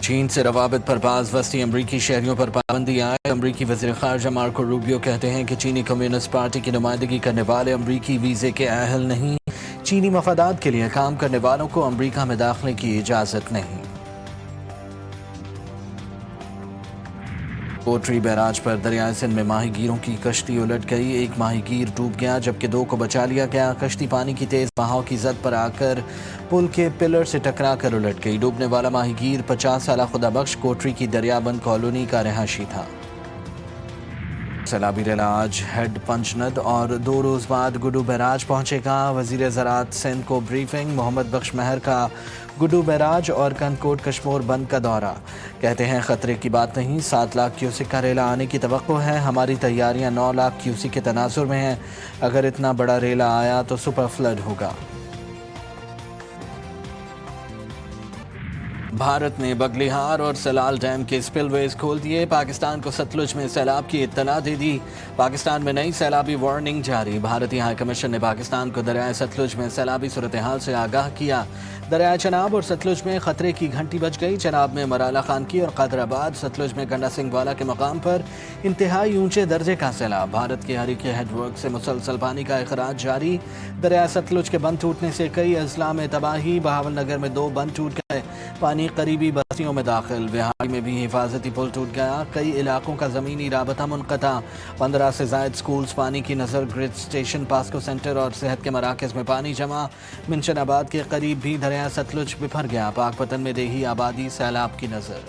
چین سے روابط پر بعض وسطی امریکی شہریوں پر پابندی عائد۔ امریکی وزیر خارجہ مارکو روبیو کہتے ہیں کہ چینی کمیونسٹ پارٹی کی نمائندگی کرنے والے امریکی ویزے کے اہل نہیں۔ چینی مفادات کے لیے کام کرنے والوں کو امریکہ میں داخلے کی اجازت نہیں۔ کوٹری بیراج پر دریائے سندھ میں ماہی گیروں کی کشتی الٹ گئی۔ ایک ماہی گیر ڈوب گیا جبکہ 2 کو بچا لیا گیا۔ کشتی پانی کی تیز بہاؤ کی زد پر آ کر پل کے پلر سے ٹکرا کر الٹ گئی۔ ڈوبنے والا ماہی گیر 50 سالہ خدا بخش کوٹری کی دریا بند کالونی کا رہائشی تھا۔ سیلابی ریلا آج ہیڈ پنجند اور 2 روز بعد گڈو بیراج پہنچے گا۔ وزیر زراعت سندھ کو بریفنگ۔ محمد بخش مہر کا گڈو بیراج اور کنکوٹ کشمور بند کا دورہ۔ کہتے ہیں خطرے کی بات نہیں، 7 لاکھ کیوسک کا ریلا آنے کی توقع ہے۔ ہماری تیاریاں 9 لاکھ کیوسک کے تناظر میں ہیں۔ اگر اتنا بڑا ریلا آیا تو سپر فلڈ ہوگا۔ بھارت نے بگلیہار اور سلال ڈیم کے سپل ویز کھول دیے۔ پاکستان کو ستلج میں سیلاب کی اطلاع دے دی۔ پاکستان میں نئی سیلابی وارننگ جاری۔ بھارتی ہائی کمیشن نے پاکستان کو دریائے ستلج میں سیلابی صورتحال سے آگاہ کیا۔ دریائے چناب اور ستلج میں خطرے کی گھنٹی بج گئی۔ چناب میں مرالا خانکی اور قادر آباد، ستلج میں گنڈا سنگھ والا کے مقام پر انتہائی اونچے درجے کا سیلاب۔ بھارت کے ہریکے ہیڈ ورک سے مسلسل پانی کا اخراج جاری۔ دریائے ستلج کے بند ٹوٹنے سے کئی اضلاع میں تباہی۔ بہاول نگر میں 2 بند ٹوٹ گئے، پانی قریبی بستیوں میں داخل۔ بہاڑی میں بھی حفاظتی پل ٹوٹ گیا، کئی علاقوں کا زمینی رابطہ منقطع۔ 15 سے زائد سکولز پانی کی نظر۔ گریڈ اسٹیشن، پاسکو سینٹر اور صحت کے مراکز میں پانی جمع۔ منشن آباد کے قریب بھی دریائے ستلج بپھر گیا۔ پاک پتن میں دیہی آبادی سیلاب کی نظر۔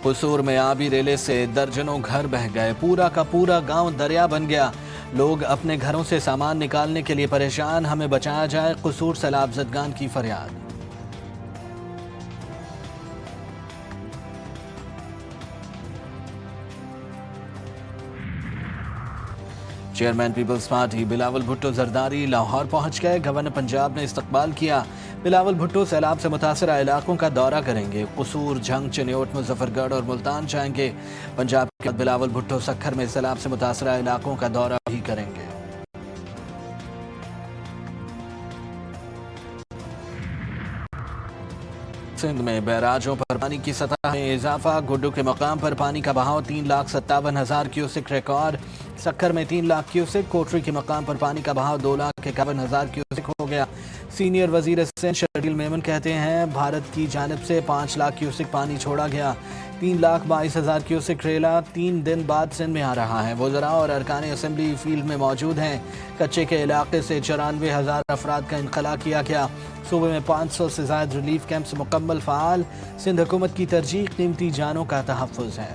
قصور میں آبی ریلے سے درجنوں گھر بہہ گئے، پورا کا پورا گاؤں دریا بن گیا۔ لوگ اپنے گھروں سے سامان نکالنے کے لیے پریشان، ہمیں بچایا جائے، قصور سیلاب زدگان کی فریاد۔ Chairman peoples party Bilawal Bhutto Zardari Lahore پہنچ گئے۔ گورنر پنجاب نے استقبال کیا۔ بلاول بھٹو سیلاب سے متاثرہ علاقوں کا دورہ کریں گے۔ قصور، جھنگ، چنیوٹ، مظفر گڑھ اور ملتان جائیں گے۔ پنجاب کے بعد بلاول بھٹو سکھر میں سیلاب سے متاثرہ علاقوں کا دورہ بھی کریں گے۔ سندھ میں بیراجوں پر پانی کی سطح میں اضافہ۔ گڈو کے مقام پر پانی کا بہاؤ 3,57,000 کیوسک ریکارڈ۔ سکھر میں 3 لاکھ کیوسک۔ کوٹری کے مقام پر پانی کا بہاؤ 2,51,000 کیوسک ہو گیا۔ سینئر وزیر سندھ شرجیل میمن کہتے ہیں بھارت کی جانب سے 5 لاکھ کیوسک پانی چھوڑا گیا۔ 3,22,000 کیوسک ریلا 3 دن بعد سندھ میں آ رہا ہے۔ وزراء اور ارکان اسمبلی فیلڈ میں موجود ہیں۔ کچے کے علاقے سے 94,000 افراد کا انخلا کیا گیا۔ صوبے میں 500 سے زائد ریلیف کیمپس مکمل فعال۔ سندھ حکومت کی ترجیح قیمتی جانوں کا تحفظ ہے۔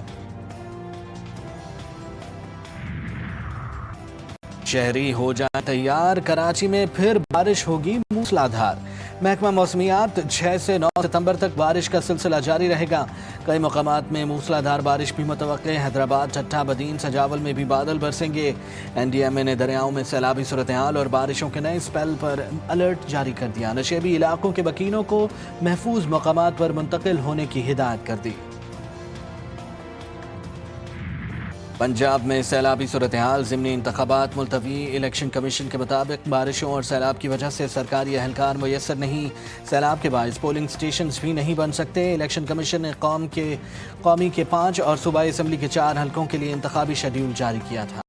شہری ہو جائیں تیار، کراچی میں پھر بارش ہوگی موسلا دھار۔ محکمہ موسمیات 6 سے 9 ستمبر تک بارش کا سلسلہ جاری رہے گا۔ کئی مقامات میں موسلا دھار بارش بھی متوقع۔ حیدرآباد، ٹھٹھہ، بدین، سجاول میں بھی بادل برسیں گے۔ این ڈی ایم اے نے دریاؤں میں سیلابی صورتحال اور بارشوں کے نئے سپیل پر الرٹ جاری کر دیا۔ نشیبی علاقوں کے مکینوں کو محفوظ مقامات پر منتقل ہونے کی ہدایت کر دی۔ پنجاب میں سیلابی صورتحال، ضمنی انتخابات ملتوی۔ الیکشن کمیشن کے مطابق بارشوں اور سیلاب کی وجہ سے سرکاری اہلکار میسر نہیں۔ سیلاب کے باعث پولنگ سٹیشنز بھی نہیں بن سکتے۔ الیکشن کمیشن نے قومی کے 5 اور صوبائی اسمبلی کے 4 حلقوں کے لیے انتخابی شیڈول جاری کیا تھا۔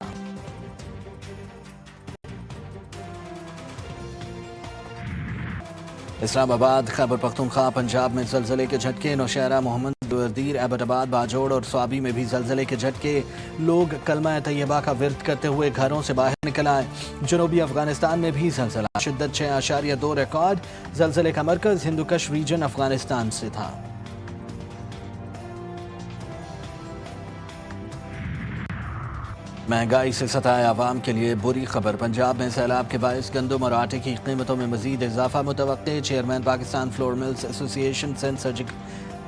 اسلام آباد، خیبر پختونخوا، پنجاب میں زلزلے کے جھٹکے۔ نوشہرہ، محمد وردیر، ایبٹ آباد، باجوڑ اور سوابی میں بھی زلزلے کے جھٹکے۔ لوگ کلمہ طیبہ کا ورد کرتے ہوئے گھروں سے باہر نکل آئے۔ جنوبی افغانستان میں بھی زلزلہ، شدت 6.2 ریکارڈ۔ زلزلے کا مرکز ہندوکش ریجن افغانستان سے تھا۔ مہنگائی سے ستائے عوام کے لیے بری خبر۔ پنجاب میں سیلاب کے باعث گندم اور آٹے کی قیمتوں میں مزید اضافہ متوقع۔ چیئرمین پاکستان فلور ملز ایسوسی ایشن سندھ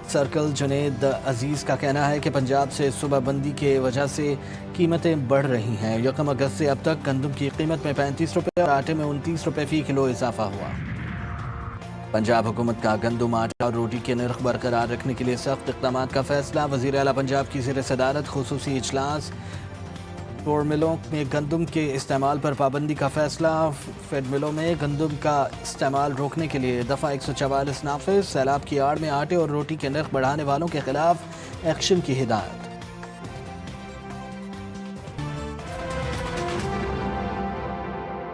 سرکل جنید عزیز کا کہنا ہے کہ پنجاب سے صوبہ بندی کی وجہ سے قیمتیں بڑھ رہی ہیں۔ 1 اگست سے اب تک گندم کی قیمت میں 35 روپے اور آٹے میں 29 روپے فی کلو اضافہ ہوا۔ پنجاب حکومت کا گندم، آٹا اور روٹی کے نرخ برقرار رکھنے کے لیے سخت اقدامات کا فیصلہ۔ وزیر اعلیٰ پنجاب کی زیر صدارت خصوصی اجلاس ایکسپورٹ ملوں میں گندم کے استعمال پر پابندی کا فیصلہ، فیڈ ملوں میں گندم کا استعمال روکنے کے لیے دفعہ 144 نافذ، سیلاب کی آڑ میں آٹے اور روٹی کے نرخ بڑھانے والوں کے خلاف ایکشن کی ہدایت۔